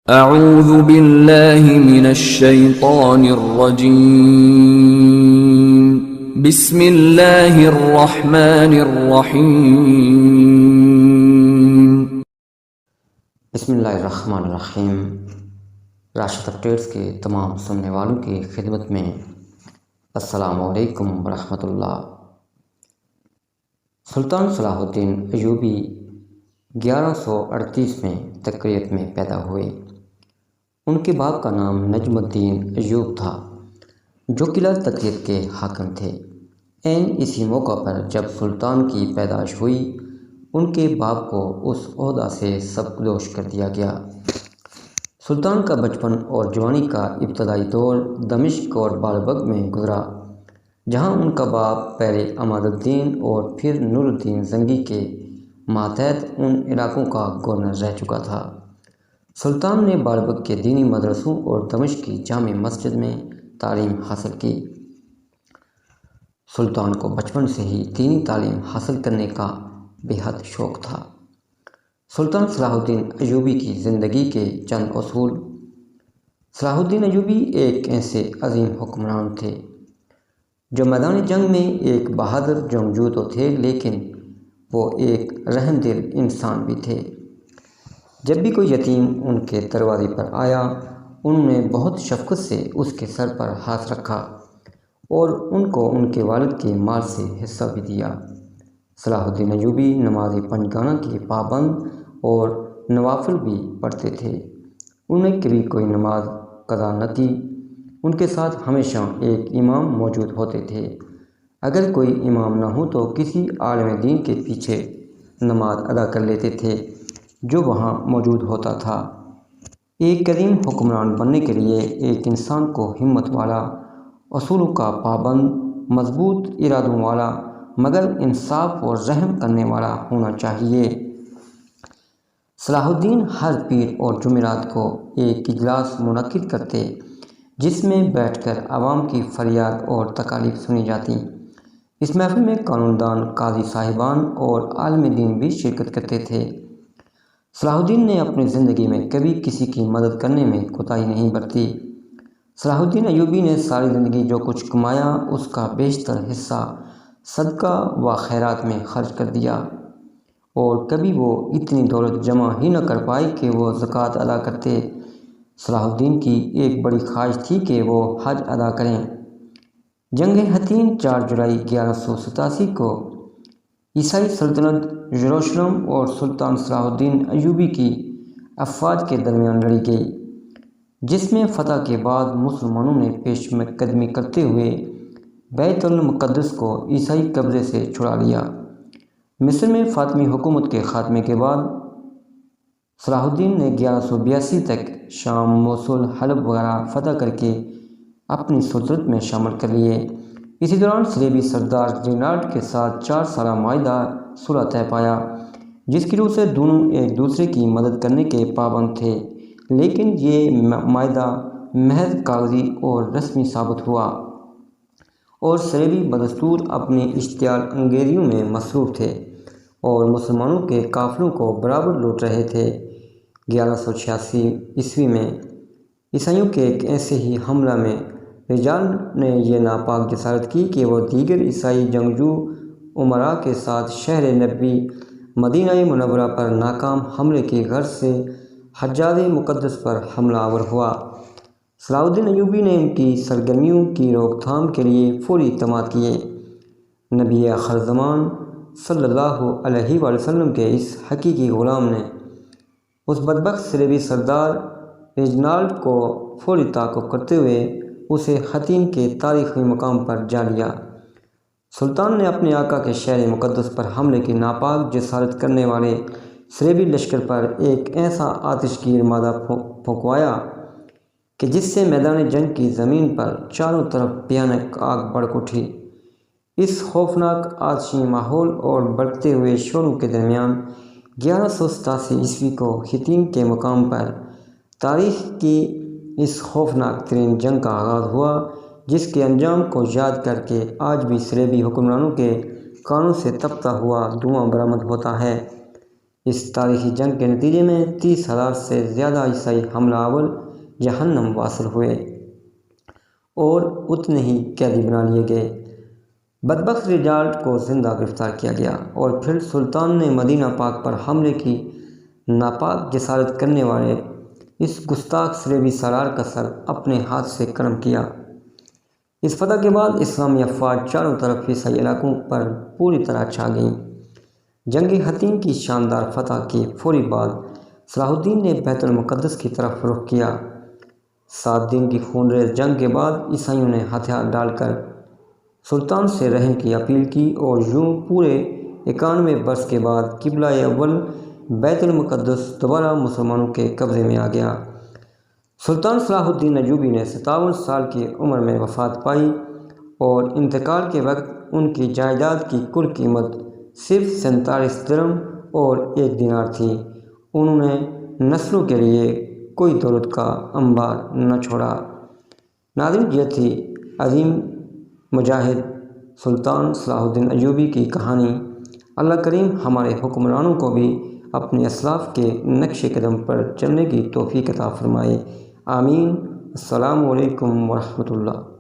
اعوذ باللہ من الشیطان الرجیم بسم اللہ الرحمن الرحیم بسم اللہ الرحمن الرحیم۔ راشد اپڈیٹس کے تمام سننے والوں کی خدمت میں السلام علیکم ورحمۃ اللہ۔ سلطان صلاح الدین ایوبی 1138 میں تکریت میں پیدا ہوئے۔ ان کے باپ کا نام نجم الدین ایوب تھا جو قلعہ تکریت کے حاکم تھے۔ اسی موقع پر جب سلطان کی پیدائش ہوئی ان کے باپ کو اس عہدہ سے سبکدوش کر دیا گیا۔ سلطان کا بچپن اور جوانی کا ابتدائی دور دمشق اور بالبک میں گزرا، جہاں ان کا باپ پہلے عماد الدین اور پھر نور الدین زنگی کے ماتحت ان علاقوں کا گورنر رہ چکا تھا۔ سلطان نے بالبک کے دینی مدرسوں اور دمشق کی جامع مسجد میں تعلیم حاصل کی۔ سلطان کو بچپن سے ہی دینی تعلیم حاصل کرنے کا بے حد شوق تھا۔ سلطان صلاح الدین ایوبی کی زندگی کے چند اصول۔ صلاح الدین ایوبی ایک ایسے عظیم حکمران تھے جو میدان جنگ میں ایک بہادر جنگجو تو تھے، لیکن وہ ایک رحم دل انسان بھی تھے۔ جب بھی کوئی یتیم ان کے دروازے پر آیا انہوں نے بہت شفقت سے اس کے سر پر ہاتھ رکھا اور ان کو ان کے والد کے مال سے حصہ بھی دیا۔ صلاح الدین ایوبی نماز پنجگانہ کے پابند اور نوافل بھی پڑھتے تھے۔ انہوں نے کبھی کوئی نماز قضا نہ کی۔ ان کے ساتھ ہمیشہ ایک امام موجود ہوتے تھے۔ اگر کوئی امام نہ ہو تو کسی عالم دین کے پیچھے نماز ادا کر لیتے تھے جو وہاں موجود ہوتا تھا۔ ایک کریم حکمران بننے کے لیے ایک انسان کو ہمت والا، اصولوں کا پابند، مضبوط ارادوں والا مگر انصاف اور رحم کرنے والا ہونا چاہیے۔ صلاح الدین ہر پیر اور جمعرات کو ایک اجلاس منعقد کرتے جس میں بیٹھ کر عوام کی فریاد اور تکالیف سنی جاتی۔ اس محفل میں قانون دان، قاضی صاحبان اور عالم دین بھی شرکت کرتے تھے۔ صلاح الدین نے اپنی زندگی میں کبھی کسی کی مدد کرنے میں کوتاہی نہیں برتی۔ صلاح الدین ایوبی نے ساری زندگی جو کچھ کمایا اس کا بیشتر حصہ صدقہ و خیرات میں خرچ کر دیا، اور کبھی وہ اتنی دولت جمع ہی نہ کر پائے کہ وہ زکوٰۃ ادا کرتے۔ صلاح الدین کی ایک بڑی خواہش تھی کہ وہ حج ادا کریں۔ جنگ حطین 4 جولائی 1187 کو عیسائی سلطنت یروشلم اور سلطان صلاح الدین ایوبی کی افواج کے درمیان لڑی گئی، جس میں فتح کے بعد مسلمانوں نے پیش قدمی کرتے ہوئے بیت المقدس کو عیسائی قبضے سے چھڑا لیا۔ مصر میں فاطمی حکومت کے خاتمے کے بعد صلاح الدین نے 1182 تک شام، موصل، حلب وغیرہ فتح کر کے اپنی سلطنت میں شامل کر لیے۔ اسی دوران صلیبی سردار رینالڈ کے ساتھ 4 سالہ معاہدہ صلح طے پایا، جس کی روح سے دونوں ایک دوسرے کی مدد کرنے کے پابند تھے، لیکن یہ معاہدہ محض کاغذی اور رسمی ثابت ہوا، اور صلیبی بدستور اپنی اشتعال انگیزیوں میں مصروف تھے اور مسلمانوں کے قافلوں کو برابر لوٹ رہے تھے۔ 1186 میں عیسائیوں کے ایک ایسے ہی حملہ میں رجال نے یہ ناپاک جسارت کی کہ وہ دیگر عیسائی جنگجو امراء کے ساتھ شہر نبی مدینہ منورہ پر ناکام حملے کی غرض سے حجاز مقدس پر حملہ آور ہوا۔ صلاح الدین ایوبی نے ان کی سرگرمیوں کی روک تھام کے لیے فوری اقدامات کیے۔ نبی آخر زمان صلی اللہ علیہ وآلہ وسلم کے اس حقیقی غلام نے اس بدبخت صلیبی سردار ریجنالڈ کو فوری تعاقب کرتے ہوئے اسے حطین کے تاریخی مقام پر جا لیا۔ سلطان نے اپنے آقا کے شہر مقدس پر حملے کی ناپاک جسارت کرنے والے صلیبی لشکر پر ایک ایسا آتش گیر مادہ پھونکوایا کہ جس سے میدان جنگ کی زمین پر چاروں طرف بھیانک آگ بھڑک اٹھی۔ اس خوفناک آتشی ماحول اور بڑھتے ہوئے شوروں کے درمیان 1187 کو حطین کے مقام پر تاریخ کی اس خوفناک ترین جنگ کا آغاز ہوا، جس کے انجام کو یاد کر کے آج بھی صلیبی حکمرانوں کے کانوں سے تپتا ہوا دھواں برآمد ہوتا ہے۔ اس تاریخی جنگ کے نتیجے میں 30,000 سے زیادہ عیسائی حملہ آور جہنم واصل ہوئے اور اتنے ہی قیدی بنا لیے گئے۔ بدبخت رجالٹ کو زندہ گرفتار کیا گیا اور پھر سلطان نے مدینہ پاک پر حملے کی ناپاک جسارت کرنے والے اس گستاخ صلیبی سالار کا سر اپنے ہاتھ سے قلم کیا۔ اس فتح کے بعد اسلامی افواج چاروں طرف عیسائی علاقوں پر پوری طرح چھا گئیں۔ جنگ حطین کی شاندار فتح کے فوری بعد صلاح الدین نے بیت المقدس کی طرف رخ کیا۔ 7 دن کی خونریز جنگ کے بعد عیسائیوں نے ہتھیار ڈال کر سلطان سے رحم کی اپیل کی اور یوں پورے 91 برس کے بعد قبلہ اول بیت المقدس دوبارہ مسلمانوں کے قبضے میں آ گیا۔ سلطان صلاح الدین ایوبی نے 57 سال کی عمر میں وفات پائی اور انتقال کے وقت ان کی جائیداد کی کل قیمت صرف 47 درہم اور 1 دینار تھی۔ انہوں نے نسلوں کے لیے کوئی دولت کا انبار نہ چھوڑا۔ ناظرین، یہ تھی عظیم مجاہد سلطان صلاح الدین ایوبی کی کہانی۔ اللہ کریم ہمارے حکمرانوں کو بھی اپنے اسلاف کے نقش قدم پر چلنے کی توفیق عطا فرمائے۔ آمین۔ السلام علیکم ورحمۃ اللہ۔